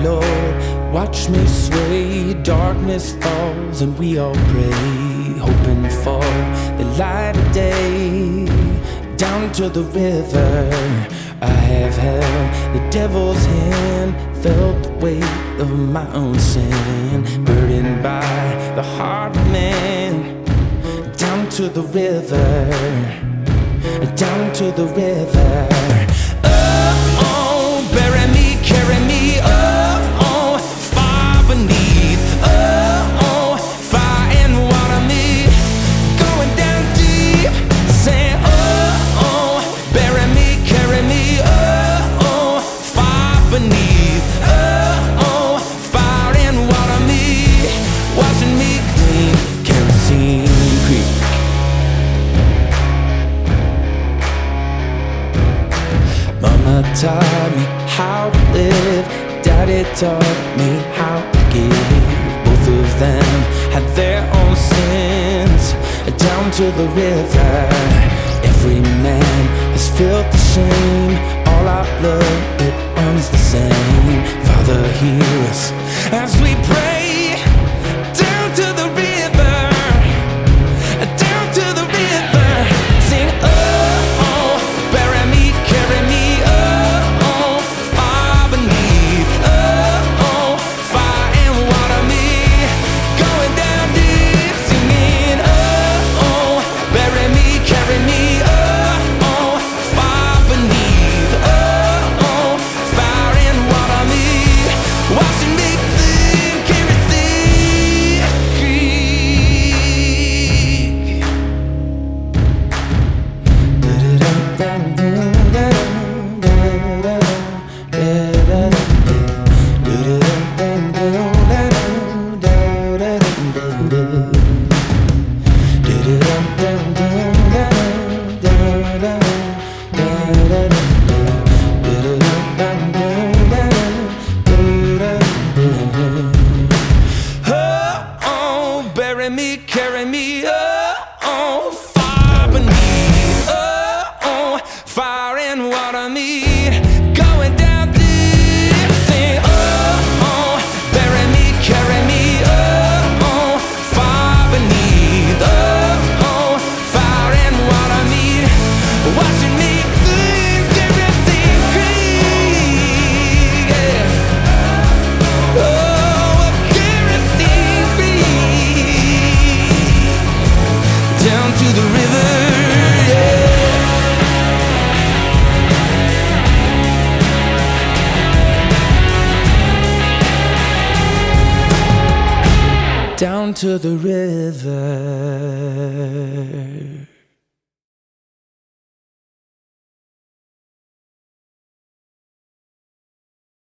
Lord, watch me sway. Darkness falls and we all pray, hoping for the light of day. Down to the river I have held the devil's hand, felt the weight of my own sin, burdened by the heart of man. Down to the river, down to the river. Oh, bury me, carry me, oh, far beneath, oh, fire and water me, going down deep, saying, oh, bury me, carry me, oh, far beneath, oh, fire and water me, washing me clean, kerosene creek. Mama taught me how to live, Daddy taught me how to give. Both of them had their own sins. Down to the river, every man has felt the shame. All our blood, it runs the same. Father, hear us as we pray. Down to the river, down to the river, sing, oh, bury me, carry me, oh, far beneath, oh, fire and water me, going down deep, singing, oh, bury me, carry me, oh, far beneath, oh, fire and water me, washing me clean, kerosene creek. Oh, bury me, carry me, oh, far beneath, oh, fire and water me, going down deep, sing, oh, bury me, carry me, oh, far beneath, oh, fire and water me, washing me clean, kerosene creek, yeah. Oh, kerosene creek, down to the river, yeah. Down to the river.